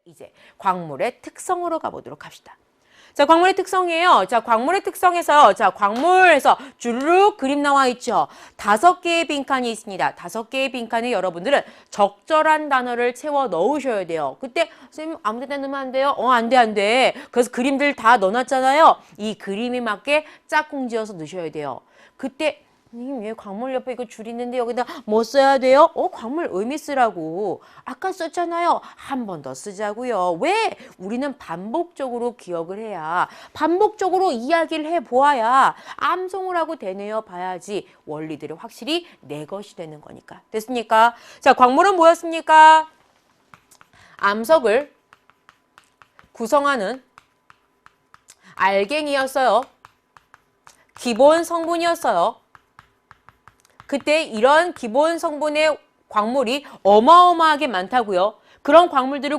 이제 광물의 특성으로 가보도록 합시다. 자, 광물의 특성이에요. 자, 광물의 특성에서, 자, 광물에서 주르륵 그림 나와 있죠. 5개의 빈칸이 있습니다. 5개의 빈칸에 여러분들은 적절한 단어를 채워 넣으셔야 돼요. 그때, 선생님, 아무 데나 넣으면 안 돼요? 안 돼, 안 돼. 그래서 그림들 다 넣어놨잖아요. 이 그림에 맞게 짝꿍 지어서 넣으셔야 돼요. 그때, 선생님, 왜 광물 옆에 이거 줄 있는데 여기다 뭐 써야 돼요? 광물 의미 쓰라고. 아까 썼잖아요. 한 번 더 쓰자고요. 왜? 우리는 반복적으로 기억을 해야, 반복적으로 이야기를 해보아야 암송을 하고 되뇌어 봐야지 원리들이 확실히 내 것이 되는 거니까. 됐습니까? 자, 광물은 뭐였습니까? 암석을 구성하는 알갱이였어요. 기본 성분이었어요. 그때 이런 기본 성분의 광물이 어마어마하게 많다고요. 그런 광물들을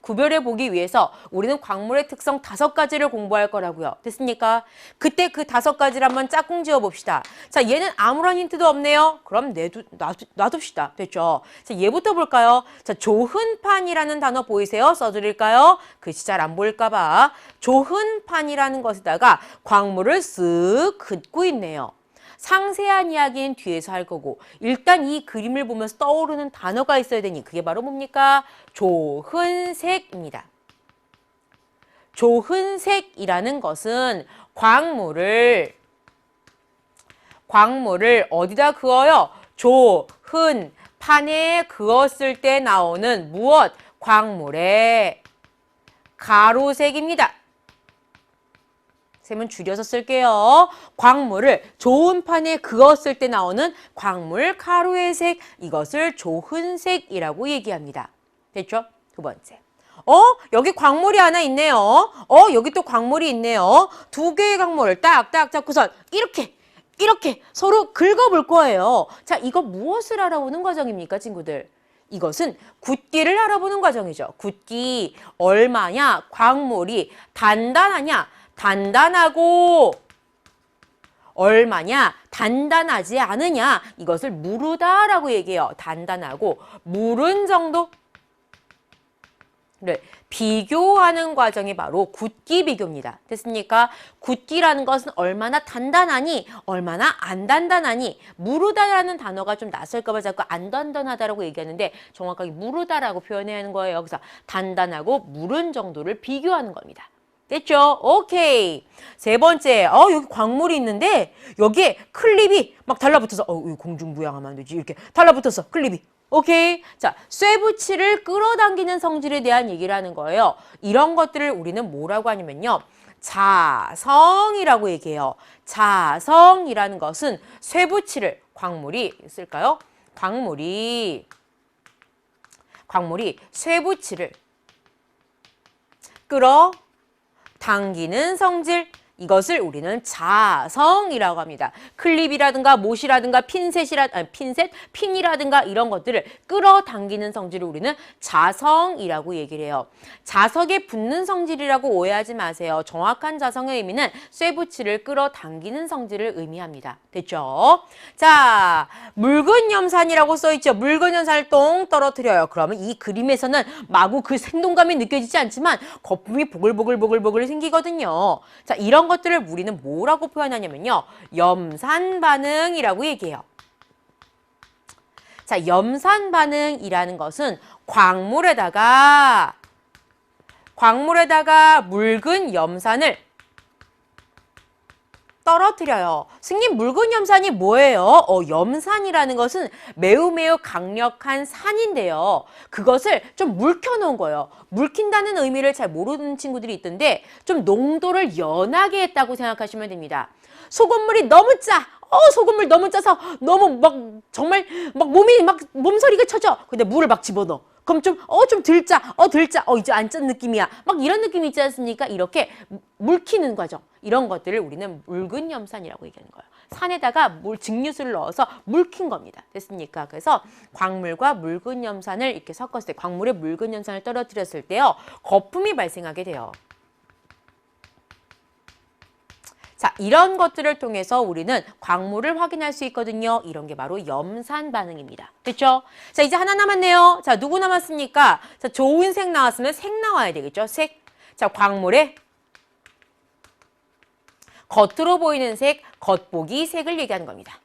구별해 보기 위해서 우리는 광물의 특성 5가지를 공부할 거라고요. 됐습니까? 그때 그 5가지를 한번 짝꿍 지어 봅시다. 자, 얘는 아무런 힌트도 없네요. 그럼 놔둡시다. 됐죠? 자, 얘부터 볼까요? 자, 조흔판이라는 단어 보이세요? 써드릴까요? 글씨 잘 안 보일까 봐. 조흔판이라는 것에다가 광물을 쓱 긋고 있네요. 상세한 이야기는 뒤에서 할 거고 일단 이 그림을 보면서 떠오르는 단어가 있어야 되니 그게 바로 뭡니까? 조흔색입니다. 조흔색이라는 것은 광물을 어디다 그어요? 조흔판에 그었을 때 나오는 무엇? 광물의 가루색입니다. 쌤은 줄여서 쓸게요. 광물을 좋은 판에 그었을 때 나오는 광물 가루의 색, 이것을 조흔색이라고 얘기합니다. 됐죠? 두 번째. 여기 광물이 하나 있네요. 여기 또 광물이 있네요. 2개의 광물을 딱딱 잡고선 이렇게 서로 긁어볼 거예요. 자, 이거 무엇을 알아보는 과정입니까, 친구들? 이것은 굳기를 알아보는 과정이죠. 굳기, 얼마냐, 광물이 단단하냐, 단단하고 얼마냐, 단단하지 않으냐, 이것을 무르다라고 얘기해요. 단단하고 무른 정도를 비교하는 과정이 바로 굳기 비교입니다. 됐습니까? 굳기라는 것은 얼마나 단단하니, 얼마나 안 단단하니, 무르다라는 단어가 좀 낯설까 봐 자꾸 안 단단하다라고 얘기하는데 정확하게 무르다라고 표현해야 하는 거예요. 그래서 단단하고 무른 정도를 비교하는 겁니다. 됐죠? 오케이. 세 번째, 여기 광물이 있는데 여기에 클립이 막 달라붙어서 이거 공중부양하면 안 되지. 이렇게 달라붙어서 클립이. 오케이. 자, 쇠붙이를 끌어당기는 성질에 대한 얘기를 하는 거예요. 이런 것들을 우리는 뭐라고 하냐면요. 자성이라고 얘기해요. 자성이라는 것은 쇠붙이를, 광물이 있을까요? 광물이 쇠붙이를 당기는 성질, 이것을 우리는 자성이라고 합니다. 클립이라든가 못이라든가 핀이라든가 이런 것들을 끌어당기는 성질을 우리는 자성이라고 얘기를 해요. 자석에 붙는 성질이라고 오해하지 마세요. 정확한 자성의 의미는 쇠붙이를 끌어당기는 성질을 의미합니다. 됐죠? 자, 묽은 염산이라고 써있죠. 묽은 염산을 똥 떨어뜨려요. 그러면 이 그림에서는 마구 그 생동감이 느껴지지 않지만 거품이 보글보글 생기거든요. 자, 이런 것들을 우리는 뭐라고 표현하냐면요. 염산 반응이라고 얘기해요. 자, 염산 반응이라는 것은 광물에다가 묽은 염산을 떨어뜨려요. 승님, 묽은 염산이 뭐예요? 염산이라는 것은 매우 강력한 산인데요. 그것을 좀 묽혀놓은 거예요. 묽힌다는 의미를 잘 모르는 친구들이 있던데 좀 농도를 연하게 했다고 생각하시면 됩니다. 소금물이 너무 짜. 소금물 너무 짜서 너무 정말 몸서리가 쳐져. 근데 물을 막 집어넣어. 그럼 좀 덜 짜. 이제 안 짠 느낌이야. 이런 느낌이 있지 않습니까? 이렇게 묽히는 과정. 이런 것들을 우리는 묽은 염산이라고 얘기하는 거예요. 산에다가 증류수를 넣어서 묽힌 겁니다. 됐습니까? 그래서 광물과 묽은 염산을 이렇게 섞었을 때, 광물에 묽은 염산을 떨어뜨렸을 때요, 거품이 발생하게 돼요. 자, 이런 것들을 통해서 우리는 광물을 확인할 수 있거든요. 이런 게 바로 염산 반응입니다. 됐죠? 자, 이제 하나 남았네요. 자, 누구 남았습니까? 자, 좋은 색 나왔으면 색 나와야 되겠죠? 색. 자, 광물의 겉으로 보이는 색, 겉보기 색을 얘기하는 겁니다.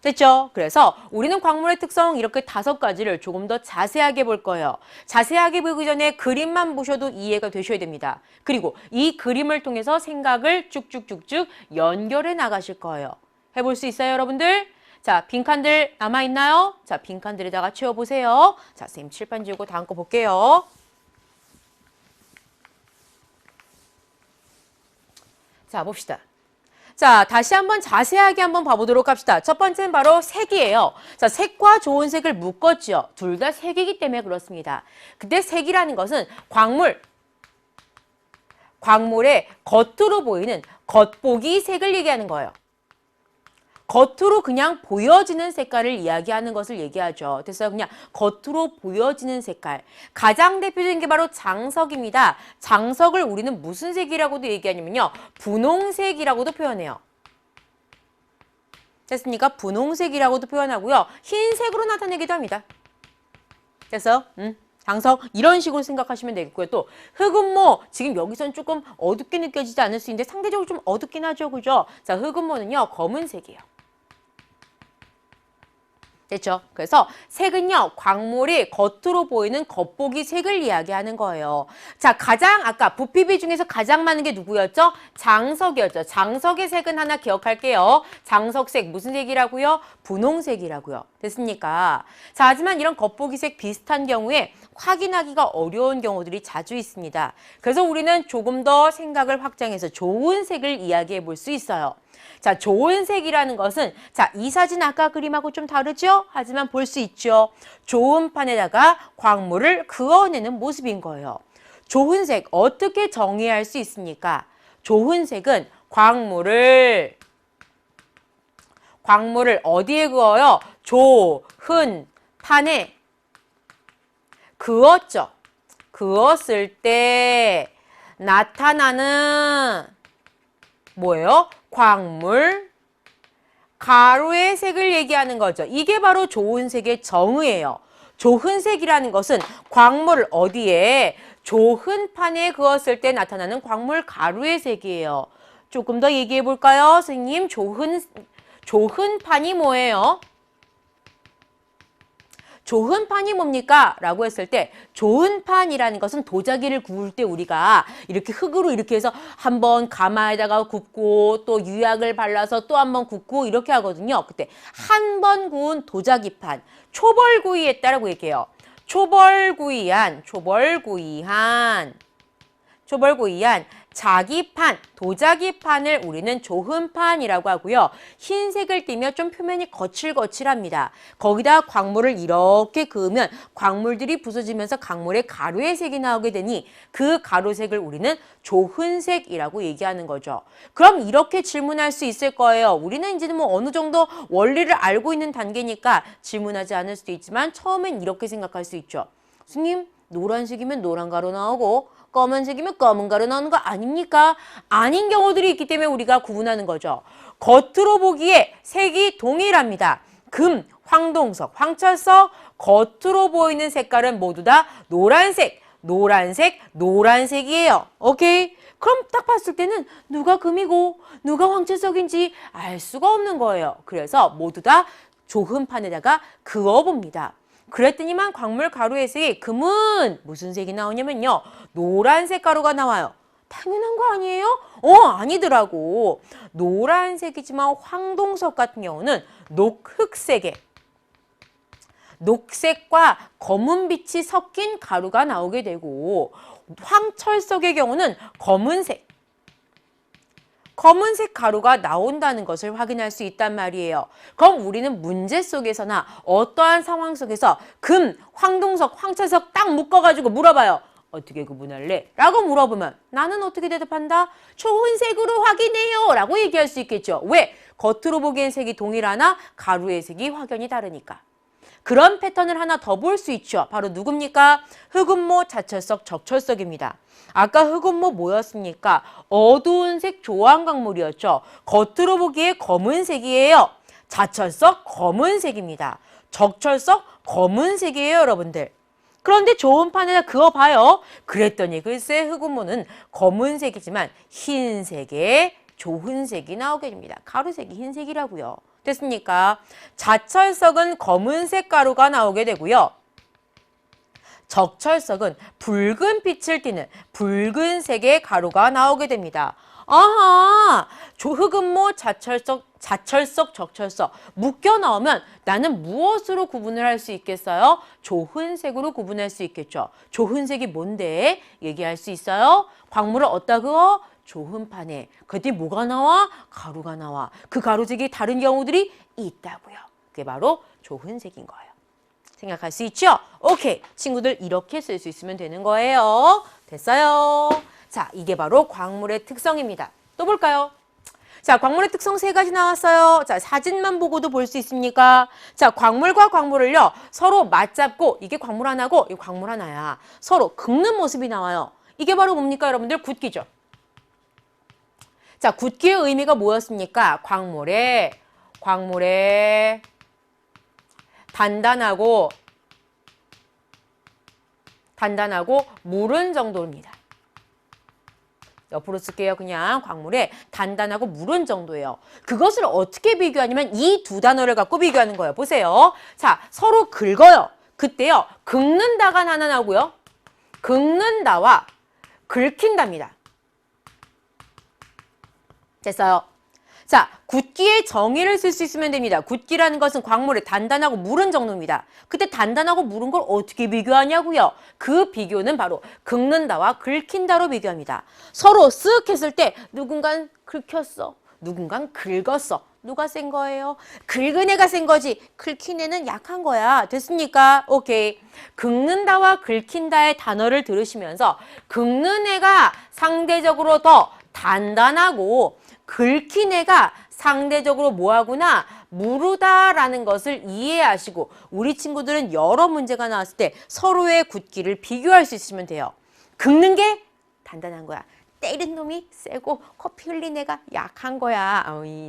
됐죠? 그래서 우리는 광물의 특성 이렇게 5가지를 조금 더 자세하게 볼 거예요. 자세하게 보기 전에 그림만 보셔도 이해가 되셔야 됩니다. 그리고 이 그림을 통해서 생각을 쭉쭉쭉쭉 연결해 나가실 거예요. 해볼 수 있어요, 여러분들? 자, 빈칸들 남아있나요? 자, 빈칸들에다가 채워보세요. 자, 선생님 칠판 지우고 다음 거 볼게요. 자, 봅시다. 자, 다시 한번 자세하게 한번 봐보도록 합시다. 첫 번째는 바로 색이에요. 자, 색과 좋은 색을 묶었죠. 둘 다 색이기 때문에 그렇습니다. 근데 색이라는 것은 광물의 겉으로 보이는 겉보기 색을 얘기하는 거예요. 겉으로 그냥 보여지는 색깔을 이야기하는 것을 얘기하죠. 그래서 그냥 겉으로 보여지는 색깔. 가장 대표적인 게 바로 장석입니다. 장석을 우리는 무슨 색이라고도 얘기하냐면요. 분홍색이라고도 표현해요. 됐습니까? 분홍색이라고도 표현하고요. 흰색으로 나타내기도 합니다. 그래서 장석 이런 식으로 생각하시면 되겠고요. 또 흑은모 지금 여기선 조금 어둡게 느껴지지 않을 수 있는데 상대적으로 좀 어둡긴 하죠. 그죠? 자, 흑은모는요. 검은색이에요. 됐죠? 그래서 색은요, 광물이 겉으로 보이는 겉보기 색을 이야기하는 거예요. 자, 가장 아까 부피비 중에서 가장 많은 게 누구였죠? 장석이었죠. 장석의 색은 하나 기억할게요. 장석색 무슨 색이라고요? 분홍색이라고요. 됐습니까? 자, 하지만 이런 겉보기 색 비슷한 경우에 확인하기가 어려운 경우들이 자주 있습니다. 그래서 우리는 조금 더 생각을 확장해서 좋은 색을 이야기해 볼 수 있어요. 자, 좋은 색이라는 것은 자, 이 사진 아까 그림하고 좀 다르죠? 하지만 볼 수 있죠. 좋은 판에다가 광물을 그어내는 모습인 거예요. 좋은 색 어떻게 정의할 수 있습니까? 좋은 색은 광물을 어디에 그어요? 좋은 판에 그었죠. 그었을 때 나타나는 뭐예요? 광물, 가루의 색을 얘기하는 거죠. 이게 바로 좋은 색의 정의예요. 좋은 색이라는 것은 광물을 어디에? 좋은 판에 그었을 때 나타나는 광물 가루의 색이에요. 조금 더 얘기해 볼까요? 선생님, 좋은 판이 뭐예요? 좋은 판이 뭡니까? 라고 했을 때 좋은 판이라는 것은 도자기를 구울 때 우리가 이렇게 흙으로 이렇게 해서 한번 가마에다가 굽고 또 유약을 발라서 또 한번 굽고 이렇게 하거든요. 그때 한 번 구운 도자기판, 초벌구이했다라고 얘기해요. 초벌구이한 자기판, 도자기판을 우리는 조흔판이라고 하고요. 흰색을 띠면 좀 표면이 거칠거칠합니다. 거기다 광물을 이렇게 그으면 광물들이 부서지면서 광물의 가루의 색이 나오게 되니 그 가루색을 우리는 조흔색이라고 얘기하는 거죠. 그럼 이렇게 질문할 수 있을 거예요. 우리는 이제 뭐 어느 정도 원리를 알고 있는 단계니까 질문하지 않을 수도 있지만 처음엔 이렇게 생각할 수 있죠. 스님, 노란색이면 노란 가루 나오고 검은색이면 검은 가루 나오는 거 아닙니까? 아닌 경우들이 있기 때문에 우리가 구분하는 거죠. 겉으로 보기에 색이 동일합니다. 금, 황동석, 황철석, 겉으로 보이는 색깔은 모두 다 노란색이에요. 오케이? 그럼 딱 봤을 때는 누가 금이고 누가 황철석인지 알 수가 없는 거예요. 그래서 모두 다 조흔판에다가 그어봅니다. 그랬더니만 광물 가루의 색이 금은 무슨 색이 나오냐면요. 노란색 가루가 나와요. 당연한 거 아니에요? 아니더라고. 노란색이지만 황동석 같은 경우는 녹색과 검은빛이 섞인 가루가 나오게 되고 황철석의 경우는 검은색 가루가 나온다는 것을 확인할 수 있단 말이에요. 그럼 우리는 문제 속에서나 어떠한 상황 속에서 금, 황동석, 황철석 딱 묶어가지고 물어봐요. 어떻게 구분할래? 라고 물어보면 나는 어떻게 대답한다? 좋은 색으로 확인해요 라고 얘기할 수 있겠죠. 왜? 겉으로 보기엔 색이 동일하나 가루의 색이 확연히 다르니까. 그런 패턴을 하나 더 볼 수 있죠. 바로 누굽니까? 흑음모, 자철석, 적철석입니다. 아까 흑음모 뭐였습니까? 어두운 색 조한 광물이었죠. 겉으로 보기에 검은색이에요. 자철석 검은색입니다. 적철석 검은색이에요, 여러분들. 그런데 좋은 판에다 그어봐요. 그랬더니 글쎄 흑음모는 검은색이지만 흰색의 조흔색이 나오게 됩니다. 가루색이 흰색이라고요. 됐습니까? 자철석은 검은색 가루가 나오게 되고요. 적철석은 붉은 빛을 띠는 붉은색의 가루가 나오게 됩니다. 아하! 흑음모, 자철석, 적철석 묶여 나오면 나는 무엇으로 구분을 할 수 있겠어요? 조흔색으로 구분할 수 있겠죠. 조흔색이 뭔데? 얘기할 수 있어요? 광물을 어디다 그어? 조흔판에. 그때 뭐가 나와? 가루가 나와. 그 가루색이 다른 경우들이 있다고요. 그게 바로 조흔색인 거예요. 생각할 수 있죠? 오케이. 친구들 이렇게 쓸 수 있으면 되는 거예요. 됐어요. 자, 이게 바로 광물의 특성입니다. 또 볼까요? 자, 광물의 특성 3가지 나왔어요. 자, 사진만 보고도 볼 수 있습니까? 자, 광물과 광물을요, 서로 맞잡고, 이게 광물 하나고, 이게 광물 하나야. 서로 긁는 모습이 나와요. 이게 바로 뭡니까, 여러분들? 굵기죠. 자, 굵기의 의미가 뭐였습니까? 광물의 단단하고 무른 정도입니다. 옆으로 쓸게요. 그냥 광물에 단단하고 무른 정도예요. 그것을 어떻게 비교하냐면 이 두 단어를 갖고 비교하는 거예요. 보세요. 자, 서로 긁어요. 그때요. 긁는다가 하나 나오고요. 긁는다와 긁힌답니다. 됐어요. 자, 굵기의 정의를 쓸 수 있으면 됩니다. 굵기라는 것은 광물의 단단하고 무른 정도입니다. 그때 단단하고 무른 걸 어떻게 비교하냐고요? 그 비교는 바로 긁는다와 긁힌다로 비교합니다. 서로 쓱 했을 때 누군간 긁혔어. 누군간 긁었어. 누가 센 거예요? 긁은 애가 센 거지. 긁힌 애는 약한 거야. 됐습니까? 오케이. 긁는다와 긁힌다의 단어를 들으시면서 긁는 애가 상대적으로 더 단단하고 긁힌 애가 상대적으로 뭐하구나? 무르다라는 것을 이해하시고 우리 친구들은 여러 문제가 나왔을 때 서로의 굵기를 비교할 수 있으면 돼요. 긁는 게 단단한 거야. 때린 놈이 세고 커피 흘린 애가 약한 거야.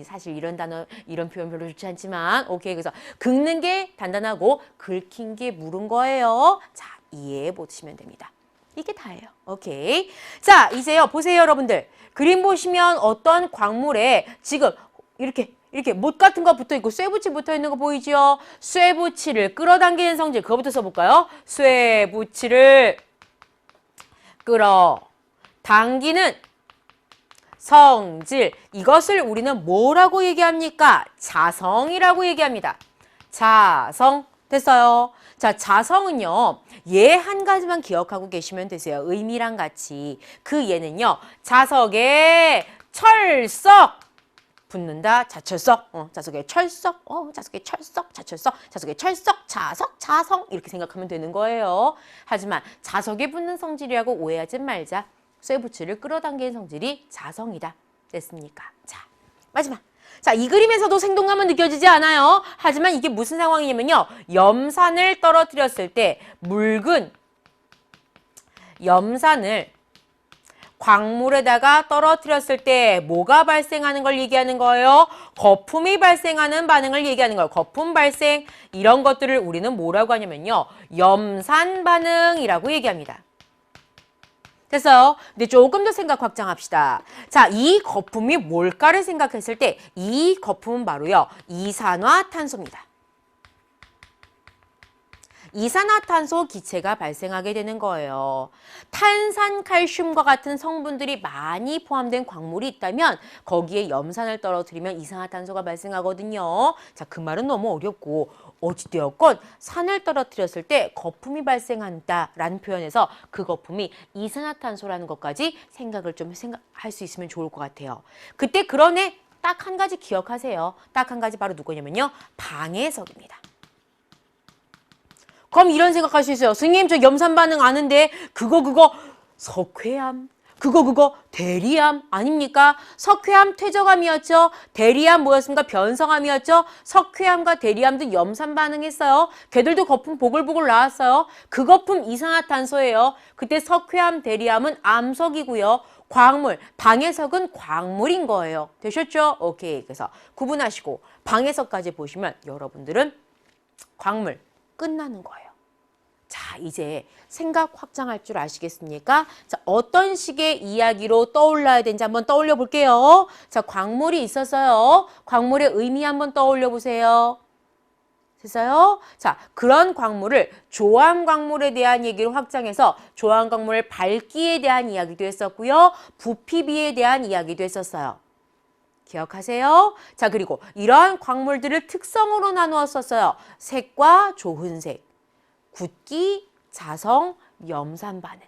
사실 이런 단어, 이런 표현 별로 좋지 않지만 오케이. 그래서 긁는 게 단단하고 긁힌 게 무른 거예요. 자, 이해해 보시면 됩니다. 이게 다예요. 오케이. 자, 이제요. 보세요, 여러분들. 그림 보시면 어떤 광물에 지금 이렇게 못 같은 거 붙어 있고 쇠붙이 붙어 있는 거 보이죠? 쇠붙이를 끌어당기는 성질. 그거부터 써볼까요? 쇠붙이를 끌어당기는 성질. 이것을 우리는 뭐라고 얘기합니까? 자성이라고 얘기합니다. 자성. 됐어요. 자, 자성은요. 얘 한 가지만 기억하고 계시면 되세요. 의미랑 같이. 그 얘는요. 자석에 철석 붙는다. 자철석. 자석에 철석. 자석에 철석. 자철석. 자석에 철석. 자석. 자성. 이렇게 생각하면 되는 거예요. 하지만 자석에 붙는 성질이라고 오해하지 말자. 쇠붙이를 끌어당기는 성질이 자성이다. 됐습니까? 자, 마지막. 자, 이 그림에서도 생동감은 느껴지지 않아요. 하지만 이게 무슨 상황이냐면요. 염산을 떨어뜨렸을 때 묽은 염산을 광물에다가 떨어뜨렸을 때 뭐가 발생하는 걸 얘기하는 거예요? 거품이 발생하는 반응을 얘기하는 거예요. 거품 발생. 이런 것들을 우리는 뭐라고 하냐면요. 염산 반응이라고 얘기합니다. 됐어요? 근데 조금 더 생각 확장합시다. 자, 이 거품이 뭘까를 생각했을 때 이 거품은 바로요. 이산화탄소입니다. 이산화탄소 기체가 발생하게 되는 거예요. 탄산, 칼슘과 같은 성분들이 많이 포함된 광물이 있다면 거기에 염산을 떨어뜨리면 이산화탄소가 발생하거든요. 자, 그 말은 너무 어렵고 어찌되었건 산을 떨어뜨렸을 때 거품이 발생한다라는 표현에서 그 거품이 이산화탄소라는 것까지 생각을 좀 할 수 있으면 좋을 것 같아요. 그때 그런 애 딱 한 가지 기억하세요. 딱 한 가지 바로 누구냐면요. 방해석입니다. 그럼 이런 생각할 수 있어요. 선생님 저 염산 반응 아는데 그거 석회암 그거 대리암 아닙니까? 석회암 퇴적암이었죠. 대리암 뭐였습니까? 변성암이었죠. 석회암과 대리암도 염산 반응했어요. 걔들도 거품 보글보글 나왔어요. 그 거품 이산화탄소예요. 그때 석회암, 대리암은 암석이고요. 광물, 방해석은 광물인 거예요. 되셨죠? 오케이. 그래서 구분하시고 방해석까지 보시면 여러분들은 광물 끝나는 거예요. 자, 이제 생각 확장할 줄 아시겠습니까? 자, 어떤 식의 이야기로 떠올라야 되는지 한번 떠올려 볼게요. 자, 광물이 있었어요. 광물의 의미 한번 떠올려 보세요. 됐어요? 자, 그런 광물을 조암 광물에 대한 얘기로 확장해서 조암 광물의 밝기에 대한 이야기도 했었고요. 부피비에 대한 이야기도 했었어요. 기억하세요? 자, 그리고 이러한 광물들을 특성으로 나누었었어요. 색과 조흔색, 굳기, 자성, 염산 반응.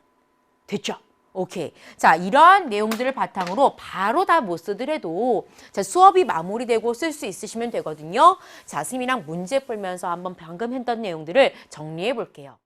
됐죠? 오케이. 자, 이러한 내용들을 바탕으로 바로 다 못 쓰더라도 자, 수업이 마무리되고 쓸 수 있으시면 되거든요. 자, 스미랑 문제 풀면서 한번 방금 했던 내용들을 정리해 볼게요.